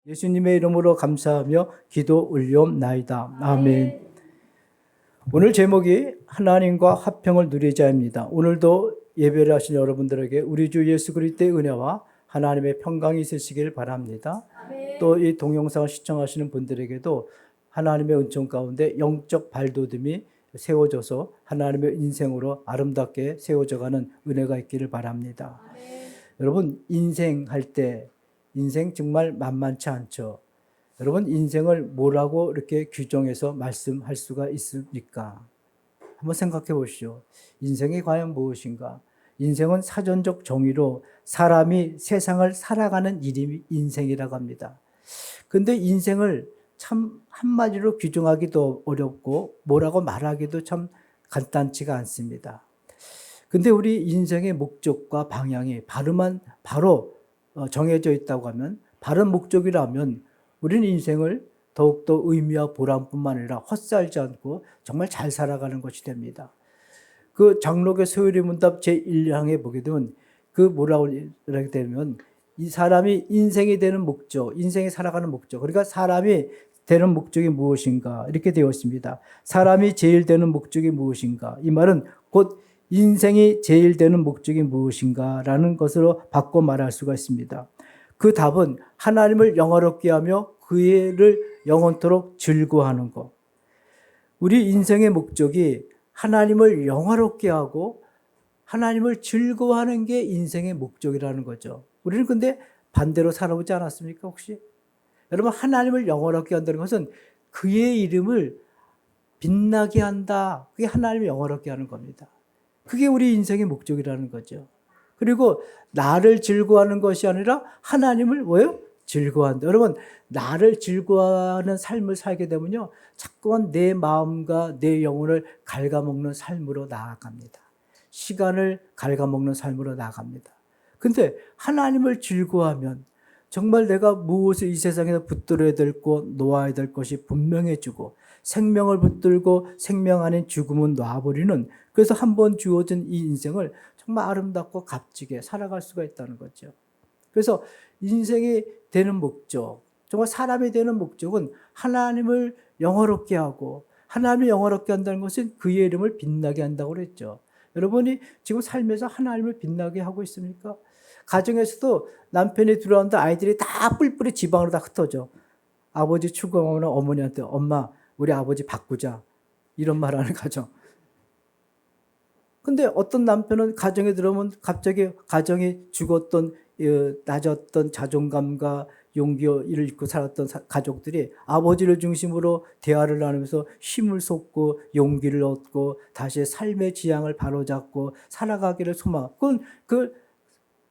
예수님의 이름으로 감사하며 기도 올리옵나이다. 아멘. 오늘 제목이 하나님과 화평을 누리자입니다. 오늘도 예배를 하신 여러분들에게 우리 주 예수 그리스도의 은혜와 하나님의 평강이 있으시길 바랍니다. 또 이 동영상을 시청하시는 분들에게도 하나님의 은총 가운데 영적 발돋움이 세워져서 하나님의 인생으로 아름답게 세워져가는 은혜가 있기를 바랍니다. 여러분, 인생할 때 인생 정말 만만치 않죠. 여러분, 인생을 뭐라고 이렇게 규정해서 말씀할 수가 있습니까? 한번 생각해 보시죠. 인생이 과연 무엇인가? 인생은 사전적 정의로 사람이 세상을 살아가는 일이 인생이라고 합니다. 근데 인생을 참 한마디로 규정하기도 어렵고 뭐라고 말하기도 참 간단치가 않습니다. 근데 우리 인생의 목적과 방향이 바로 정해져 있다고 하면, 바른 목적이라면 우리는 인생을 더욱더 의미와 보람뿐만 아니라 헛살지 않고 정말 잘 살아가는 것이 됩니다. 그 장록의 소요리 문답 제1항에 보게 되면 그 뭐라고 이렇게 되면 이 사람이 인생이 되는 목적, 인생이 살아가는 목적, 그러니까 사람이 되는 목적이 무엇인가 이렇게 되어 있습니다. 사람이 제일 되는 목적이 무엇인가? 이 말은 곧 인생이 제일 되는 목적이 무엇인가라는 것으로 바꿔 말할 수가 있습니다. 그 답은 하나님을 영화롭게 하며 그를 영원토록 즐거워하는 것. 우리 인생의 목적이 하나님을 영화롭게 하고 하나님을 즐거워하는 게 인생의 목적이라는 거죠. 우리는 근데 반대로 살아오지 않았습니까, 혹시? 여러분, 하나님을 영화롭게 한다는 것은 그의 이름을 빛나게 한다. 그게 하나님을 영화롭게 하는 겁니다. 그게 우리 인생의 목적이라는 거죠. 그리고 나를 즐거워하는 것이 아니라 하나님을 뭐예요? 즐거워한다. 여러분, 나를 즐거워하는 삶을 살게 되면요, 자꾸만 내 마음과 내 영혼을 갉아먹는 삶으로 나아갑니다. 시간을 갉아먹는 삶으로 나아갑니다. 근데 하나님을 즐거워하면 정말 내가 무엇을 이 세상에서 붙들어야 될 것, 놓아야 될 것이 분명해지고 생명을 붙들고 생명 아닌 죽음은 놔버리는, 그래서 한번 주어진 이 인생을 정말 아름답고 값지게 살아갈 수가 있다는 거죠. 그래서 인생이 되는 목적, 정말 사람이 되는 목적은 하나님을 영화롭게 하고, 하나님을 영화롭게 한다는 것은 그의 이름을 빛나게 한다고 그랬죠. 여러분이 지금 삶에서 하나님을 빛나게 하고 있습니까? 가정에서도 남편이 들어왔는데 아이들이 다 뿔뿔이 지방으로 다 흩어져. 아버지 출근하면 어머니한테 엄마 우리 아버지 바꾸자, 이런 말 하는 가정. 근데 어떤 남편은 가정에 들어오면 갑자기 가정이 죽었던 낮았던 자존감과 용기를 잃고 살았던 가족들이 아버지를 중심으로 대화를 나누면서 힘을 쏟고 용기를 얻고 다시 삶의 지향을 바로잡고 살아가기를 소망. 그건 그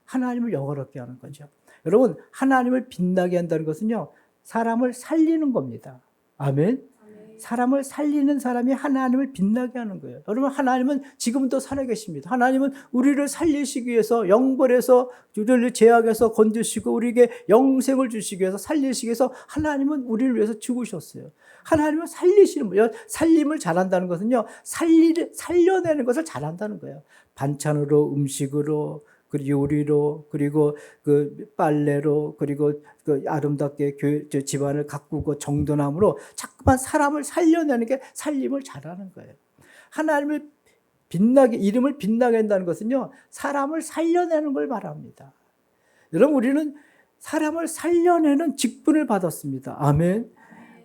하나님을 영화롭게 하는 거죠. 여러분, 하나님을 빛나게 한다는 것은요, 사람을 살리는 겁니다. 아멘. 사람을 살리는 사람이 하나님을 빛나게 하는 거예요. 여러분, 하나님은 지금도 살아계십니다. 하나님은 우리를 살리시기 위해서 영벌에서 우리를 죄악에서 건지시고 우리에게 영생을 주시기 위해서 살리시기 위해서 하나님은 우리를 위해서 죽으셨어요. 하나님은 살리시는 거예요. 살림을 잘한다는 것은요, 살려내는 것을 잘한다는 거예요. 반찬으로, 음식으로, 그리고 요리로, 그리고 그 빨래로, 그리고 그 아름답게 집안을 가꾸고 정돈함으로 자꾸만 사람을 살려내는 게 살림을 잘하는 거예요. 하나님을 빛나게, 이름을 빛나게 한다는 것은요, 사람을 살려내는 걸 말합니다. 여러분, 우리는 사람을 살려내는 직분을 받았습니다. 아멘.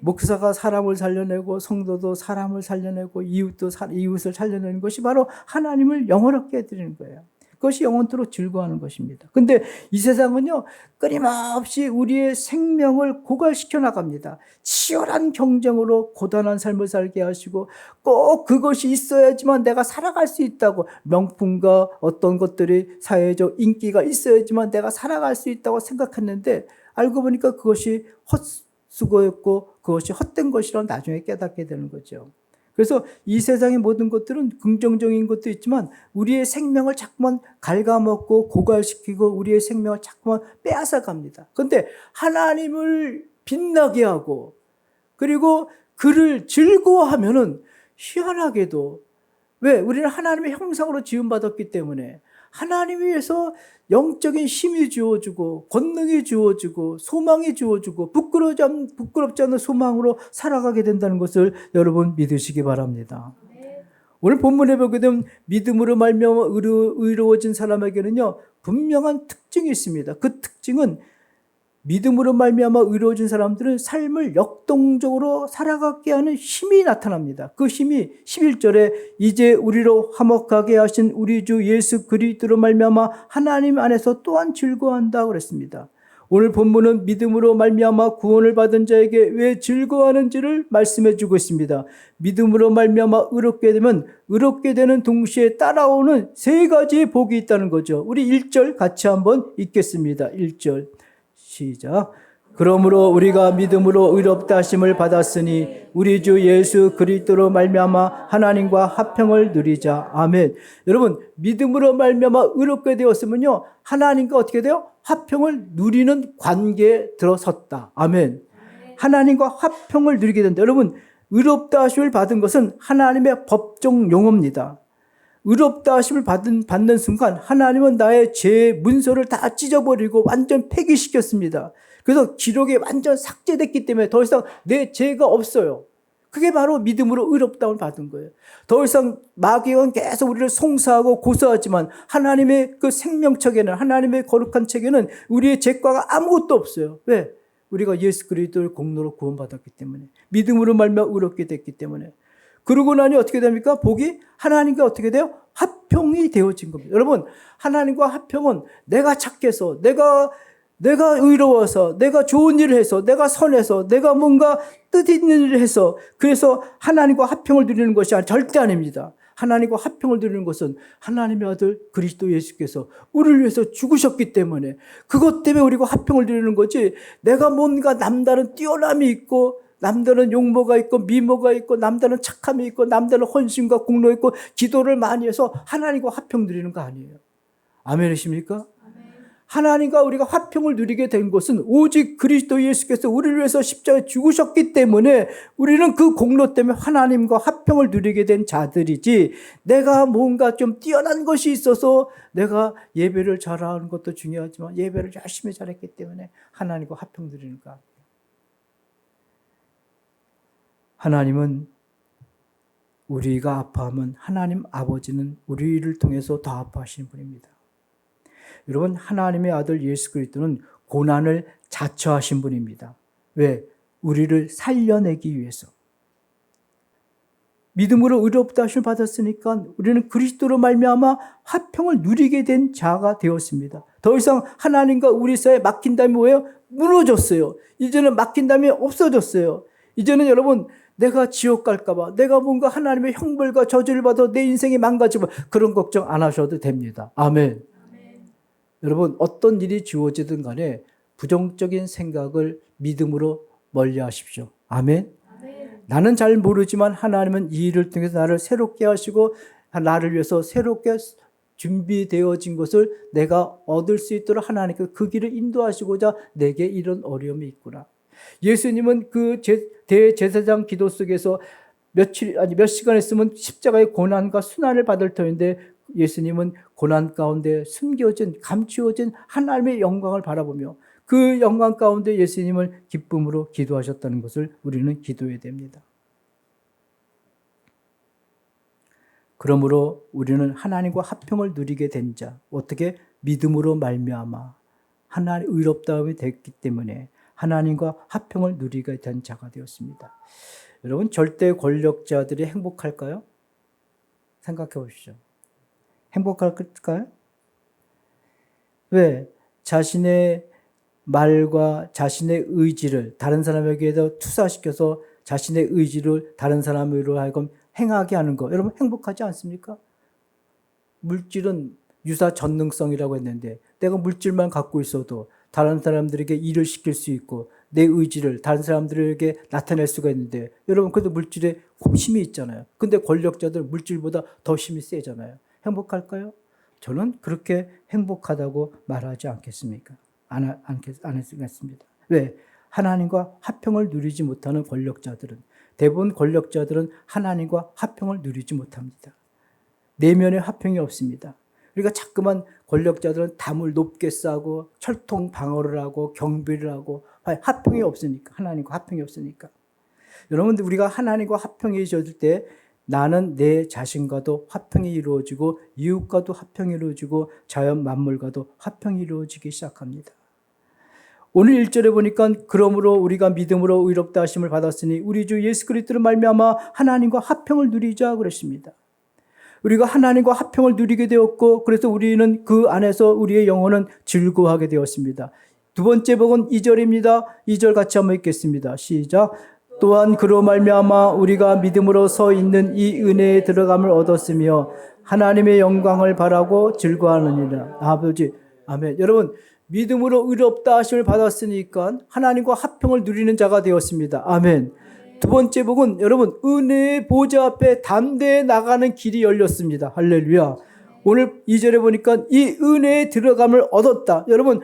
목사가 사람을 살려내고 성도도 사람을 살려내고 이웃을 살려내는 것이 바로 하나님을 영원롭게 해드리는 거예요. 그것이 영원토록 즐거워하는 것입니다. 근데 이 세상은요, 끊임없이 우리의 생명을 고갈시켜 나갑니다. 치열한 경쟁으로 고단한 삶을 살게 하시고 꼭 그것이 있어야지만 내가 살아갈 수 있다고, 명품과 어떤 것들이 사회적 인기가 있어야지만 내가 살아갈 수 있다고 생각했는데 알고 보니까 그것이 헛수고였고 그것이 헛된 것이라 나중에 깨닫게 되는 거죠. 그래서 이 세상의 모든 것들은 긍정적인 것도 있지만 우리의 생명을 자꾸만 갉아먹고 고갈시키고 우리의 생명을 자꾸만 빼앗아 갑니다. 그런데 하나님을 빛나게 하고 그리고 그를 즐거워하면은 희한하게도, 왜? 우리는 하나님의 형상으로 지음받았기 때문에 하나님 위해서 영적인 힘이 주어지고 권능이 주어지고 소망이 주어지고 부끄럽지 않은 소망으로 살아가게 된다는 것을 여러분 믿으시기 바랍니다. 오늘 본문에 보게 되면 믿음으로 말미암아 의로워진 사람에게는요 분명한 특징이 있습니다. 그 특징은 믿음으로 말미암아 의로워진 사람들은 삶을 역동적으로 살아가게 하는 힘이 나타납니다. 그 힘이 11절에 이제 우리로 화목하게 하신 우리 주 예수 그리스도로 말미암아 하나님 안에서 또한 즐거워한다 그랬습니다. 오늘 본문은 믿음으로 말미암아 구원을 받은 자에게 왜 즐거워하는지를 말씀해 주고 있습니다. 믿음으로 말미암아 의롭게 되면 의롭게 되는 동시에 따라오는 세 가지의 복이 있다는 거죠. 우리 1절 같이 한번 읽겠습니다. 1절 시작. 그러므로 우리가 믿음으로 의롭다 하심을 받았으니 우리 주 예수 그리스도로 말미암아 하나님과 화평을 누리자. 아멘. 여러분 믿음으로 말미암아 의롭게 되었으면요 하나님과 어떻게 돼요? 화평을 누리는 관계에 들어섰다. 아멘. 하나님과 화평을 누리게 된다. 여러분 의롭다 하심을 받은 것은 하나님의 법정 용어입니다. 의롭다 하심을 받는 순간 하나님은 나의 죄 문서를 다 찢어버리고 완전 폐기시켰습니다. 그래서 기록에 완전 삭제됐기 때문에 더 이상 내 죄가 없어요. 그게 바로 믿음으로 의롭다움을 받은 거예요. 더 이상 마귀는 계속 우리를 송사하고 고소하지만 하나님의 그 생명책에는 하나님의 거룩한 책에는 우리의 죄과가 아무것도 없어요. 왜? 우리가 예수 그리스도의 공로로 구원받았기 때문에 믿음으로 말미암아 의롭게 됐기 때문에 그러고 나니 어떻게 됩니까? 복이 하나님과 어떻게 돼요? 화평이 되어진 겁니다. 여러분 하나님과 화평은 내가 착해서 내가 의로워서 내가 좋은 일을 해서 내가 선해서 내가 뭔가 뜻 있는 일을 해서 그래서 하나님과 화평을 누리는 것이 절대 아닙니다. 하나님과 화평을 누리는 것은 하나님의 아들 그리스도 예수께서 우리를 위해서 죽으셨기 때문에 그것 때문에 우리가 화평을 누리는 거지 내가 뭔가 남다른 뛰어남이 있고 남다른 용모가 있고 미모가 있고 남다른 착함이 있고 남다른 헌신과 공로 있고 기도를 많이 해서 하나님과 화평 누리는 거 아니에요. 아멘이십니까? 하나님과 우리가 화평을 누리게 된 것은 오직 그리스도 예수께서 우리를 위해서 십자가에 죽으셨기 때문에 우리는 그 공로 때문에 하나님과 화평을 누리게 된 자들이지 내가 뭔가 좀 뛰어난 것이 있어서 내가 예배를 잘하는 것도 중요하지만 예배를 열심히 잘했기 때문에 하나님과 화평 누리는 거. 하나님은 우리가 아파하면 하나님 아버지는 우리를 통해서 더 아파하시는 분입니다. 여러분 하나님의 아들 예수 그리스도는 고난을 자처하신 분입니다. 왜? 우리를 살려내기 위해서. 믿음으로 의롭다 하심을 받았으니까 우리는 그리스도로 말미암아 화평을 누리게 된 자가 되었습니다. 더 이상 하나님과 우리 사이에 막힌담이 뭐예요? 무너졌어요. 이제는 막힌담이 없어졌어요. 이제는 여러분 내가 지옥 갈까 봐 내가 뭔가 하나님의 형벌과 저주를 받아 내 인생이 망가지면 그런 걱정 안 하셔도 됩니다. 아멘. 여러분 어떤 일이 주어지든 간에 부정적인 생각을 믿음으로 멀리하십시오. 아멘. 나는 잘 모르지만 하나님은 이 일을 통해서 나를 새롭게 하시고 나를 위해서 새롭게 준비되어진 것을 내가 얻을 수 있도록 하나님께서 그 길을 인도하시고자 내게 이런 어려움이 있구나. 예수님은 그 대제사장 기도 속에서 몇 시간 있으면 십자가의 고난과 순환을 받을 터인데 예수님은 고난 가운데 숨겨진 감추어진 하나님의 영광을 바라보며 그 영광 가운데 예수님을 기쁨으로 기도하셨다는 것을 우리는 기도해야 됩니다. 그러므로 우리는 하나님과 화평을 누리게 된 자, 어떻게? 믿음으로 말미암아 하나님 의롭다움이 됐기 때문에 하나님과 화평을 누리게 된 자가 되었습니다. 여러분 절대 권력자들이 행복할까요? 생각해 보십시오. 행복할까요? 왜? 자신의 말과 자신의 의지를 다른 사람에게 투사시켜서 자신의 의지를 다른 사람으로 하여금 행하게 하는 거. 여러분 행복하지 않습니까? 물질은 유사 전능성이라고 했는데 내가 물질만 갖고 있어도 다른 사람들에게 일을 시킬 수 있고 내 의지를 다른 사람들에게 나타낼 수가 있는데 여러분 그래도 물질에 힘이 있잖아요. 근데 권력자들은 물질보다 더 힘이 세잖아요. 행복할까요? 저는 그렇게 행복하다고 말하지 않겠습니까? 안 했습니다. 왜? 하나님과 화평을 누리지 못하는 권력자들은 대부분 권력자들은 하나님과 화평을 누리지 못합니다. 내면에 화평이 없습니다. 우리가 자꾸만 권력자들은 담을 높게 쌓고 철통 방어를 하고 경비를 하고 화평이 없으니까, 하나님과 화평이 없으니까. 여러분들, 우리가 하나님과 화평이 이루어질 때 나는 내 자신과도 화평이 이루어지고 이웃과도 화평이 이루어지고 자연 만물과도 화평이 이루어지기 시작합니다. 오늘 1절에 보니까 그러므로 우리가 믿음으로 의롭다 하심을 받았으니 우리 주 예수 그리스도로 말미암아 하나님과 화평을 누리자 그랬습니다. 우리가 하나님과 화평을 누리게 되었고 그래서 우리는 그 안에서 우리의 영혼은 즐거워하게 되었습니다. 두 번째 복은 2절입니다. 2절 같이 한번 읽겠습니다. 시작. 또한 그로 말미암아 우리가 믿음으로 서 있는 이 은혜에 들어감을 얻었으며 하나님의 영광을 바라고 즐거워하느니라. 아버지, 아멘. 여러분, 믿음으로 의롭다 하심을 받았으니까 하나님과 화평을 누리는 자가 되었습니다. 아멘. 두 번째 복은 여러분, 은혜의 보좌 앞에 담대히 나가는 길이 열렸습니다. 할렐루야. 오늘 2절에 보니까 이 은혜에 들어감을 얻었다. 여러분,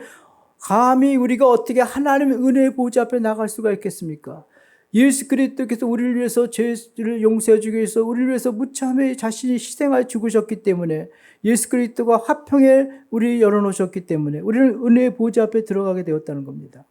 감히 우리가 어떻게 하나님의 은혜의 보좌 앞에 나갈 수가 있겠습니까? 예수 그리스도께서 우리를 위해서 죄를 용서해 주기 위해서 우리를 위해서 무참히 자신이 희생하여 죽으셨기 때문에 예수 그리스도가 화평에 우리를 열어놓으셨기 때문에 우리는 은혜의 보좌 앞에 들어가게 되었다는 겁니다.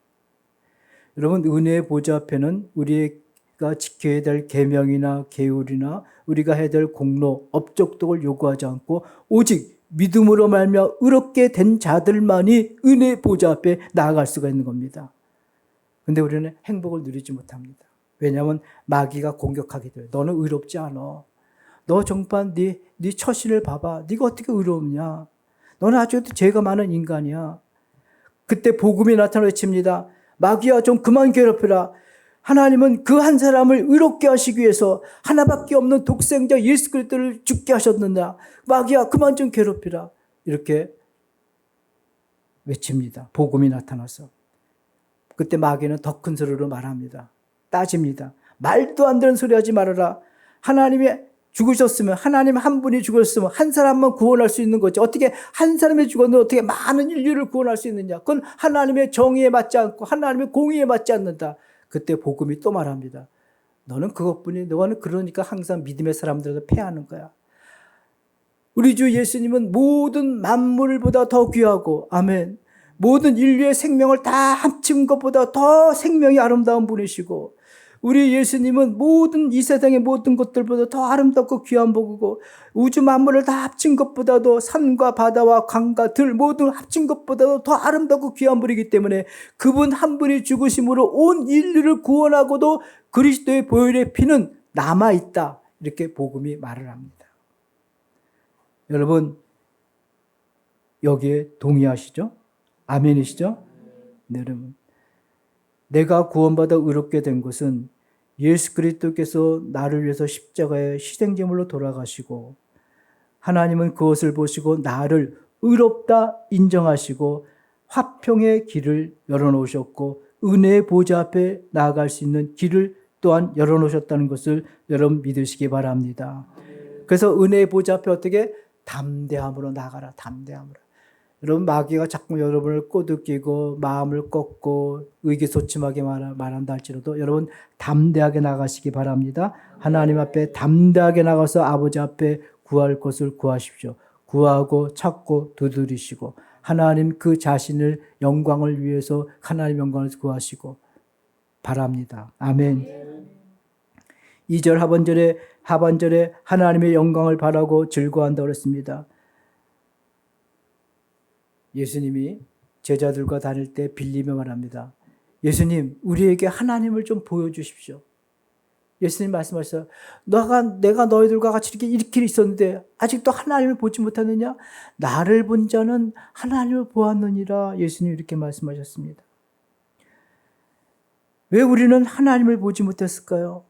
여러분, 은혜의 보좌 앞에는 우리가 지켜야 될 계명이나 계율이나 우리가 해야 될 공로, 업적독을 요구하지 않고 오직 믿음으로 말미암아 의롭게 된 자들만이 은혜의 보좌 앞에 나아갈 수가 있는 겁니다. 그런데 우리는 행복을 누리지 못합니다. 왜냐하면 마귀가 공격하게 돼요. 너는 의롭지 않아. 너 정말 네 처신을 봐봐. 네가 어떻게 의롭냐. 너는 아직도 죄가 많은 인간이야. 그때 복음이 나타나 외칩니다. 마귀야, 좀 그만 괴롭혀라. 하나님은 그 한 사람을 의롭게 하시기 위해서 하나밖에 없는 독생자 예수 그리스도를 죽게 하셨느냐. 마귀야, 그만 좀 괴롭히라. 이렇게 외칩니다. 복음이 나타나서. 그때 마귀는 더 큰 소리로 말합니다. 따집니다. 말도 안 되는 소리 하지 말아라. 하나님이 죽으셨으면, 하나님 한 분이 죽었으면 한 사람만 구원할 수 있는 거지. 어떻게 한 사람이 죽었는데 어떻게 많은 인류를 구원할 수 있느냐. 그건 하나님의 정의에 맞지 않고 하나님의 공의에 맞지 않는다. 그때 복음이 또 말합니다. 너는 그것뿐이, 너는 그러니까 항상 믿음의 사람들에서 패하는 거야. 우리 주 예수님은 모든 만물보다 더 귀하고, 아멘. 모든 인류의 생명을 다 합친 것보다 더 생명이 아름다운 분이시고, 우리 예수님은 모든 이 세상의 모든 것들보다 더 아름답고 귀한 복이고, 우주 만물을 다 합친 것보다도 산과 바다와 강과 들 모든 합친 것보다도 더 아름답고 귀한 분이기 때문에 그분 한 분이 죽으심으로 온 인류를 구원하고도 그리스도의 보혈의 피는 남아있다. 이렇게 복음이 말을 합니다. 여러분, 여기에 동의하시죠? 아멘이시죠? 네, 여러분. 내가 구원받아 의롭게 된 것은 예수 그리스도께서 나를 위해서 십자가에 희생제물로 돌아가시고 하나님은 그것을 보시고 나를 의롭다 인정하시고 화평의 길을 열어놓으셨고 은혜의 보좌 앞에 나아갈 수 있는 길을 또한 열어놓으셨다는 것을 여러분 믿으시기 바랍니다. 그래서 은혜의 보좌 앞에 어떻게? 담대함으로 나가라. 담대함으로. 여러분, 마귀가 자꾸 여러분을 꼬드기고 마음을 꺾고 의기소침하게 말한다 할지라도 여러분 담대하게 나가시기 바랍니다. 하나님 앞에 담대하게 나가서 아버지 앞에 구할 것을 구하십시오. 구하고 찾고 두드리시고 하나님 그 자신을 영광을 위해서 하나님 영광을 구하시고 바랍니다. 아멘. 2절 하반절에 하나님의 영광을 바라고 즐거워한다고 그랬습니다. 예수님이 제자들과 다닐 때 빌리며 말합니다. 예수님, 우리에게 하나님을 좀 보여주십시오. 예수님 말씀하셨어요. 내가 너희들과 같이 이렇게 있었는데 아직도 하나님을 보지 못하느냐? 나를 본 자는 하나님을 보았느니라. 예수님 이렇게 말씀하셨습니다. 왜 우리는 하나님을 보지 못했을까요?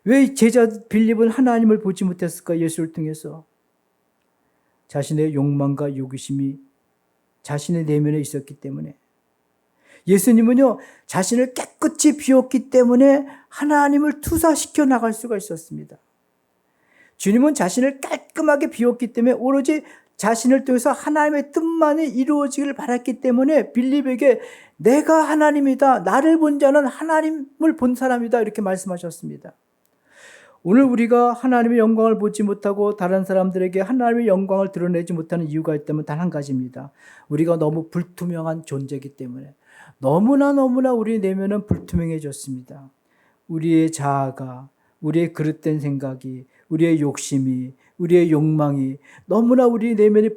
왜 제자 빌립은 하나님을 보지 못했을까? 예수를 통해서. 자신의 욕망과 요기심이 자신의 내면에 있었기 때문에. 예수님은요, 자신을 깨끗이 비웠기 때문에 하나님을 투사시켜 나갈 수가 있었습니다. 주님은 자신을 깔끔하게 비웠기 때문에 오로지 자신을 통해서 하나님의 뜻만이 이루어지기를 바랐기 때문에 빌립에게 내가 하나님이다. 나를 본 자는 하나님을 본 사람이다. 이렇게 말씀하셨습니다. 오늘 우리가 하나님의 영광을 보지 못하고 다른 사람들에게 하나님의 영광을 드러내지 못하는 이유가 있다면 단 한 가지입니다. 우리가 너무 불투명한 존재이기 때문에. 너무나 우리 내면은 불투명해졌습니다. 우리의 자아가, 우리의 그릇된 생각이, 우리의 욕심이, 우리의 욕망이 너무나 우리 내면이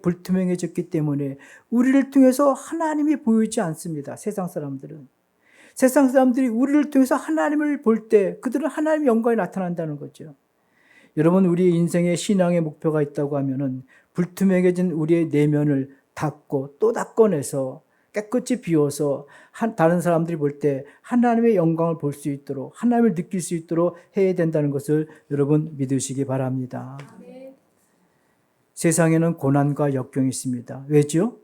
불투명해졌기 때문에 우리를 통해서 하나님이 보이지 않습니다. 세상 사람들은. 세상 사람들이 우리를 통해서 하나님을 볼 때 그들은 하나님의 영광이 나타난다는 거죠. 여러분, 우리 인생의 신앙의 목표가 있다고 하면은 불투명해진 우리의 내면을 닦고 또 닦아내서 깨끗이 비워서 다른 사람들이 볼 때 하나님의 영광을 볼 수 있도록, 하나님을 느낄 수 있도록 해야 된다는 것을 여러분 믿으시기 바랍니다. 네. 세상에는 고난과 역경이 있습니다. 왜죠?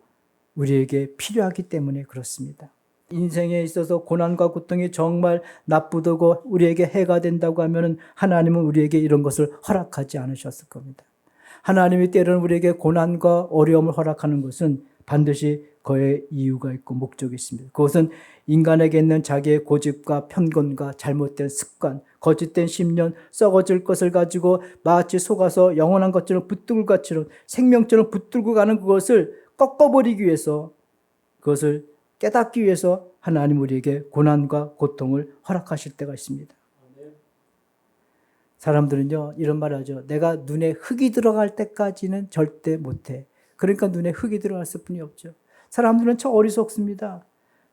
우리에게 필요하기 때문에 그렇습니다. 인생에 있어서 고난과 고통이 정말 나쁘다고 우리에게 해가 된다고 하면 하나님은 우리에게 이런 것을 허락하지 않으셨을 겁니다. 하나님이 때로는 우리에게 고난과 어려움을 허락하는 것은 반드시 그의 이유가 있고 목적이 있습니다. 그것은 인간에게 있는 자기의 고집과 편견과 잘못된 습관, 거짓된 심령, 썩어질 것을 가지고 마치 속아서 영원한 것처럼 붙들고 것처럼 생명처럼 붙들고 가는 그것을 꺾어버리기 위해서, 그것을 깨닫기 위해서 하나님 우리에게 고난과 고통을 허락하실 때가 있습니다. 사람들은요 이런 말을 하죠. 내가 눈에 흙이 들어갈 때까지는 절대 못해. 그러니까 눈에 흙이 들어갔을 뿐이 없죠. 사람들은 참 어리석습니다.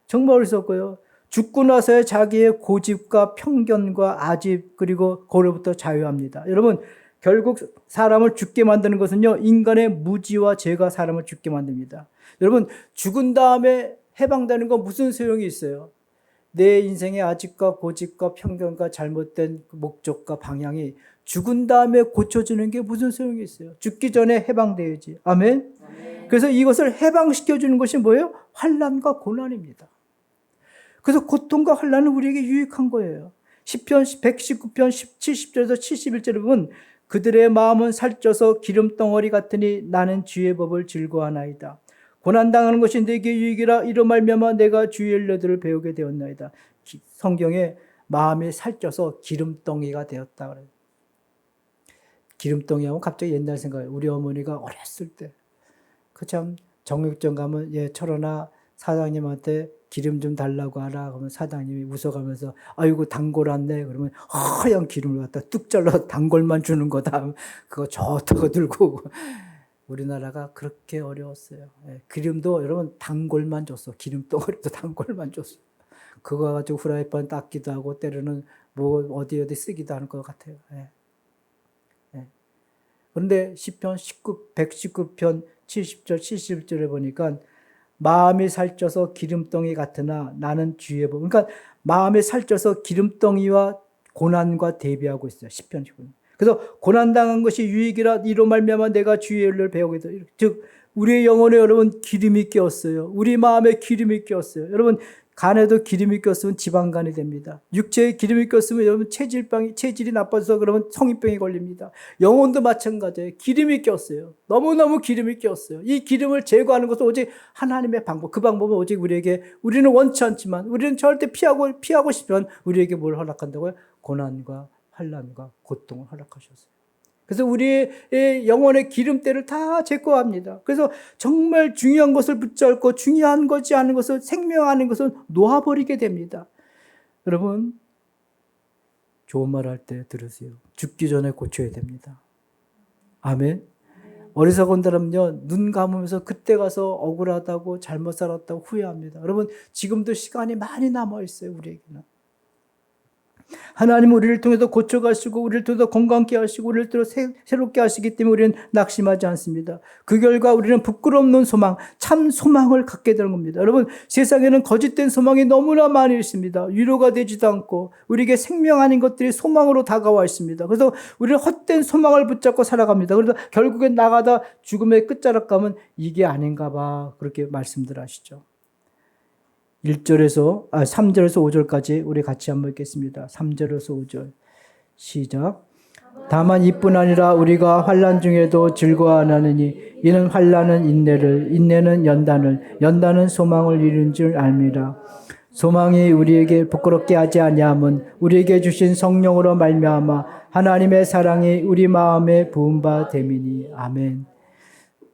정말 어리석고요. 죽고 나서야 자기의 고집과 편견과 아집 그리고 그로부터 자유합니다. 여러분, 결국 사람을 죽게 만드는 것은요 인간의 무지와 죄가 사람을 죽게 만듭니다. 여러분, 죽은 다음에 해방되는 건 무슨 소용이 있어요? 내 인생의 아집과 고집과 편견과 잘못된 목적과 방향이 죽은 다음에 고쳐지는 게 무슨 소용이 있어요? 죽기 전에 해방돼야지. 아멘? 그래서 이것을 해방시켜주는 것이 뭐예요? 환난과 고난입니다. 그래서 고통과 환난은 우리에게 유익한 거예요. 시편 119편 70절에서 71절에 보면 그들의 마음은 살쪄서 기름덩어리 같으니 나는 주의 법을 즐거워하나이다. 고난당하는 것이 내게 유익이라 이로 말미암아 내가 주의 윤례들을 배우게 되었나이다. 성경에 마음이 살쪄서 기름덩이가 되었다 그래요. 기름덩이 하면 갑자기 옛날 생각해요. 우리 어머니가 어렸을 때 그 참 정육점 가면 철원아 사장님한테 기름 좀 달라고 하라. 그러면 사장님이 웃어가면서 아이고 단골 왔네. 그러면 하얀 기름을 갖다 뚝 잘라 단골만 주는 거다. 그거 좋다고 들고. 우리나라가 그렇게 어려웠어요. 기름도 여러분 단골만 줬어. 기름덩어리도 단골만 줬어. 그거 가지고 후라이팬 닦기도 하고 때로는 뭐 어디 쓰기도 하는 것 같아요. 그런데 시편 119편 70절 71절에 보니까 마음이 살쪄서 기름덩이 같으나 나는 주의 법. 그러니까 마음이 살쪄서 기름덩이와 고난과 대비하고 있어요. 시편 19편. 그래서 고난당한 것이 유익이라 이로 말미암아 내가 주의 윤례를 배우게 되었다. 즉 우리의 영혼에 여러분 기름이 꼈어요. 우리 마음에 기름이 꼈어요. 여러분 간에도 기름이 꼈으면 지방간이 됩니다. 육체에 기름이 꼈으면 여러분 체질이 나빠져서 그러면 성인병이 걸립니다. 영혼도 마찬가지예요. 기름이 꼈어요. 너무너무 기름이 꼈어요. 이 기름을 제거하는 것은 오직 하나님의 방법. 그 방법은 오직 우리는 원치 않지만 우리는 절대 피하고 싶지만 우리에게 뭘 허락한다고요? 고난과 환난과 고통을 허락하셨어요. 그래서 우리의 영혼의 기름때를 다 제거합니다. 그래서 정말 중요한 것을 붙잡고 중요한 것이 아닌 것을 생명하는 것을 놓아버리게 됩니다. 여러분 좋은 말 할 때 들으세요. 죽기 전에 고쳐야 됩니다. 아멘. 어리석은 사람은요 눈 감으면서 그때 가서 억울하다고 잘못 살았다고 후회합니다. 여러분 지금도 시간이 많이 남아있어요. 우리에게는. 하나님은 우리를 통해서 고쳐가시고 우리를 통해서 건강케 하시고 우리를 통해서 새롭게 하시기 때문에 우리는 낙심하지 않습니다. 그 결과 우리는 부끄럽는 소망, 참 소망을 갖게 되는 겁니다. 여러분 세상에는 거짓된 소망이 너무나 많이 있습니다. 위로가 되지도 않고 우리에게 생명 아닌 것들이 소망으로 다가와 있습니다. 그래서 우리는 헛된 소망을 붙잡고 살아갑니다. 그래서 결국엔 나가다 죽음의 끝자락 가면 이게 아닌가 봐 그렇게 말씀들 하시죠. 3절에서 5절까지 우리 같이 한번 읽겠습니다. 3절에서 5절 시작. 다만 이뿐 아니라 우리가 환난 중에도 즐거워하나니 이는 환난은 인내를 인내는 연단을 연단은 소망을 이룬 줄 알미라. 소망이 우리에게 부끄럽게 하지 아니함은 우리에게 주신 성령으로 말미암아 하나님의 사랑이 우리 마음에 부은 바 됨이니. 아멘.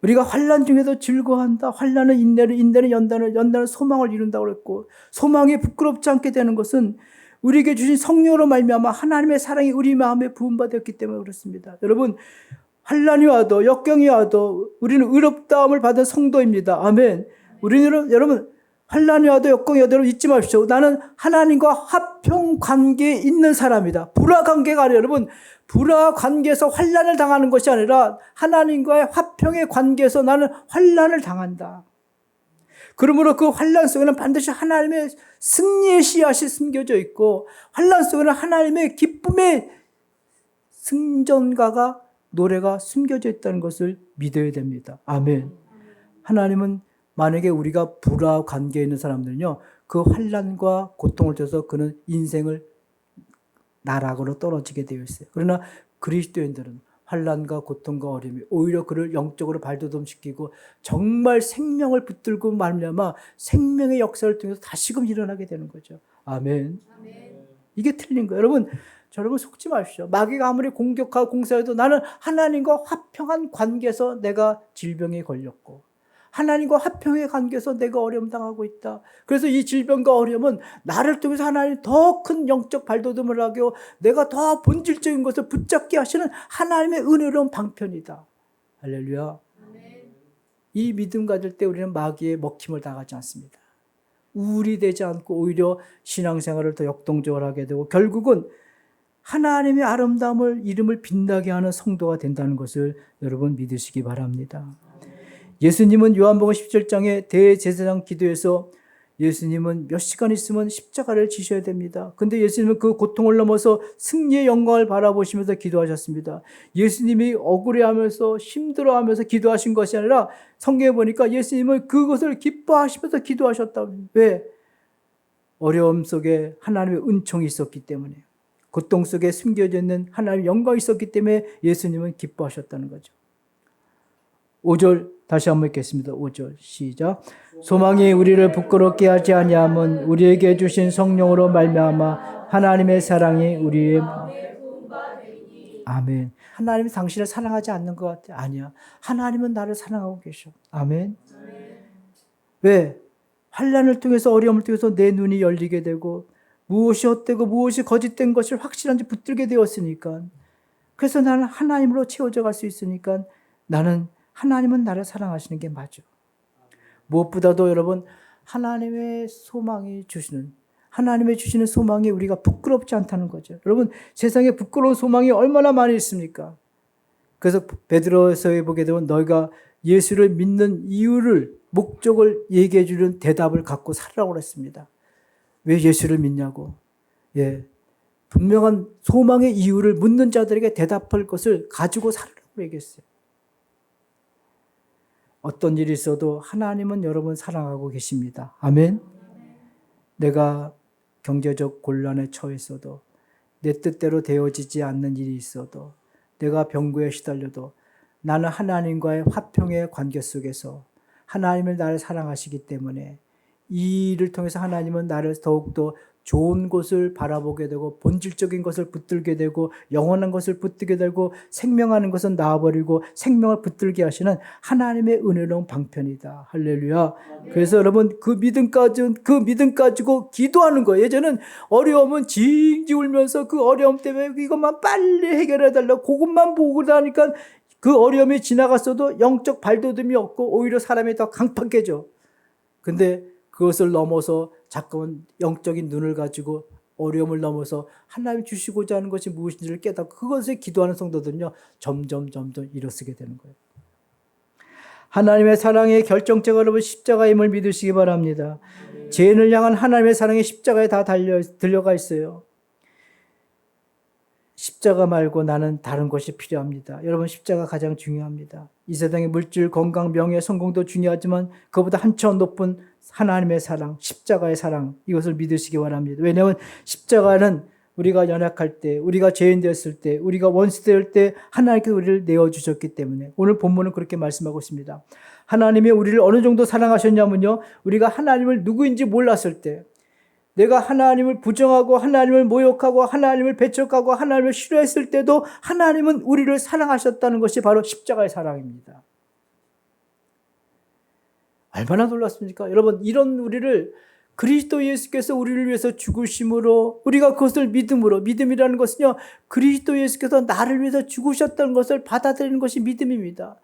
우리가 환난 중에도 즐거워한다. 환난은 인내를, 인내는 연단을, 연단은 소망을 이룬다고 그랬고, 소망이 부끄럽지 않게 되는 것은 우리에게 주신 성령으로 말미암아 하나님의 사랑이 우리 마음에 부은 바 되었기 때문에 그렇습니다. 여러분, 환난이 와도 역경이 와도 우리는 의롭다함을 받은 성도입니다. 아멘. 우리는 여러분 환난이 와도 역경이 와도 잊지 마십시오. 나는 하나님과 화평 관계에 있는 사람이다. 불화 관계가 아니라 여러분, 불화 관계에서 환난을 당하는 것이 아니라 하나님과의 화평의 관계에서 나는 환난을 당한다. 그러므로 그 환난 속에는 반드시 하나님의 승리의 씨앗이 숨겨져 있고, 환난 속에는 하나님의 기쁨의 승전가가, 노래가 숨겨져 있다는 것을 믿어야 됩니다. 아멘. 하나님은 만약에 우리가 불화 관계에 있는 사람들은요, 그 환난과 고통을 통해서 그는 인생을 나락으로 떨어지게 되어 있어요. 그러나 그리스도인들은 환난과 고통과 어려움이 오히려 그를 영적으로 발돋움시키고 정말 생명을 붙들고 말미암아 생명의 역사를 통해서 다시금 일어나게 되는 거죠. 아멘. 이게 틀린 거예요. 여러분 속지 마십시오. 마귀가 아무리 공격하고 공사해도 나는 하나님과 화평한 관계에서 내가 질병에 걸렸고, 하나님과 화평의 관계에서 내가 어려움 당하고 있다. 그래서 이 질병과 어려움은 나를 통해서 하나님 더 큰 영적 발돋움을 하고 내가 더 본질적인 것을 붙잡게 하시는 하나님의 은혜로운 방편이다. 할렐루야. 이 믿음 가질 때 우리는 마귀의 먹힘을 당하지 않습니다. 우울이 되지 않고 오히려 신앙생활을 더 역동적으로 하게 되고, 결국은 하나님의 아름다움을, 이름을 빛나게 하는 성도가 된다는 것을 여러분 믿으시기 바랍니다. 예수님은 요한복음 17장의 대제사장 기도에서 예수님은 몇 시간 있으면 십자가를 지셔야 됩니다. 근데 예수님은 그 고통을 넘어서 승리의 영광을 바라보시면서 기도하셨습니다. 예수님이 억울해하면서 힘들어하면서 기도하신 것이 아니라 성경에 보니까 예수님은 그것을 기뻐하시면서 기도하셨다. 왜? 어려움 속에 하나님의 은총이 있었기 때문에, 고통 속에 숨겨져 있는 하나님의 영광이 있었기 때문에 예수님은 기뻐하셨다는 거죠. 5절 다시 한번 읽겠습니다. 5절 시작. 소망이 우리를 부끄럽게 하지 아니함은 우리에게 주신 성령으로 말미암아 하나님의 사랑이 우리의 아멘. 하나님이 당신을 사랑하지 않는 것 같아? 아니야. 하나님은 나를 사랑하고 계셔. 아멘. 왜? 환난을 통해서, 어려움을 통해서 내 눈이 열리게 되고 무엇이 헛되고 무엇이 거짓된 것을 확실한지 붙들게 되었으니까, 그래서 나는 하나님으로 채워져 갈 수 있으니까 나는, 하나님은 나를 사랑하시는 게 맞아. 무엇보다도 여러분, 하나님의 소망이 주시는, 하나님의 주시는 소망이 우리가 부끄럽지 않다는 거죠. 여러분, 세상에 부끄러운 소망이 얼마나 많이 있습니까? 그래서 베드로서에 보게 되면 너희가 예수를 믿는 이유를, 목적을 얘기해 주는 대답을 갖고 살라고 했습니다. 왜 예수를 믿냐고. 예, 분명한 소망의 이유를 묻는 자들에게 대답할 것을 가지고 살라고 얘기했어요. 어떤 일이 있어도 하나님은 여러분 사랑하고 계십니다. 아멘. 내가 경제적 곤란에 처했어도, 내 뜻대로 되어지지 않는 일이 있어도, 내가 병고에 시달려도 나는 하나님과의 화평의 관계 속에서 하나님을 나를 사랑하시기 때문에 이 일을 통해서 하나님은 나를 더욱더 좋은 것을 바라보게 되고 본질적인 것을 붙들게 되고 영원한 것을 붙들게 되고 생명하는 것은 놔버리고 생명을 붙들게 하시는 하나님의 은혜로운 방편이다. 할렐루야. 그래서 여러분 그 믿음 가지고 기도하는 거예요. 예전엔 어려움은 징징 울면서 그 어려움 때문에 이것만 빨리 해결해 달라고 그것만 보고 다니까 그 어려움이 지나갔어도 영적 발돋움이 없고 오히려 사람이 더 강팍해져. 근데 그것을 넘어서 자꾸만 영적인 눈을 가지고 어려움을 넘어서 하나님 주시고자 하는 것이 무엇인지를 깨닫고 그것에 기도하는 성도들은요, 점점 일어서게 되는 거예요. 하나님의 사랑의 결정체가 여러분 십자가임을 믿으시기 바랍니다. 죄인을 향한 하나님의 사랑이 십자가에 다 들려가 있어요. 십자가 말고 나는 다른 것이 필요합니다. 여러분, 십자가 가장 중요합니다. 이 세상의 물질, 건강, 명예, 성공도 중요하지만 그보다 한층 높은 하나님의 사랑, 십자가의 사랑, 이것을 믿으시기 바랍니다. 왜냐하면 십자가는 우리가 연약할 때, 우리가 죄인 되었을 때, 우리가 원수 될 때 하나님께서 우리를 내어주셨기 때문에 오늘 본문은 그렇게 말씀하고 있습니다. 하나님이 우리를 어느 정도 사랑하셨냐면요, 우리가 하나님을 누구인지 몰랐을 때, 내가 하나님을 부정하고 하나님을 모욕하고 하나님을 배척하고 하나님을 싫어했을 때도 하나님은 우리를 사랑하셨다는 것이 바로 십자가의 사랑입니다. 얼마나 놀랐습니까? 여러분, 이런 우리를 그리스도 예수께서 우리를 위해서 죽으심으로 우리가 그것을 믿음으로, 믿음이라는 것은요, 그리스도 예수께서 나를 위해서 죽으셨다는 것을 받아들이는 것이 믿음입니다.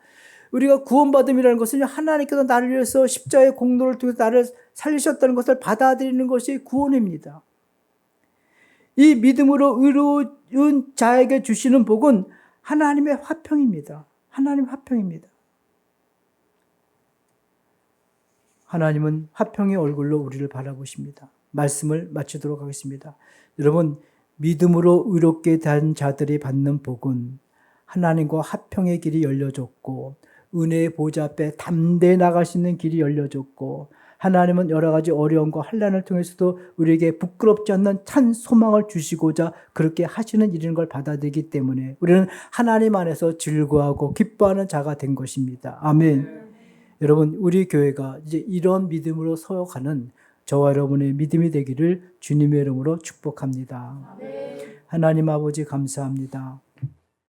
우리가 구원받음이라는 것은 하나님께서 나를 위해서 십자가의 공로를 통해서 나를 살리셨다는 것을 받아들이는 것이 구원입니다. 이 믿음으로 의로운 자에게 주시는 복은 하나님의 화평입니다. 하나님의 화평입니다. 하나님은 화평의 얼굴로 우리를 바라보십니다. 말씀을 마치도록 하겠습니다. 여러분, 믿음으로 의롭게 된 자들이 받는 복은 하나님과 화평의 길이 열려졌고 은혜의 보좌 앞에 담대히 나갈 수 있는 길이 열려졌고 하나님은 여러 가지 어려움과 환난을 통해서도 우리에게 부끄럽지 않는 찬 소망을 주시고자 그렇게 하시는 일인 걸 받아들이기 때문에 우리는 하나님 안에서 즐거워하고 기뻐하는 자가 된 것입니다. 아멘. 여러분, 우리 교회가 이제 이런 믿음으로 서가는 저와 여러분의 믿음이 되기를 주님의 이름으로 축복합니다. 하나님 아버지 감사합니다.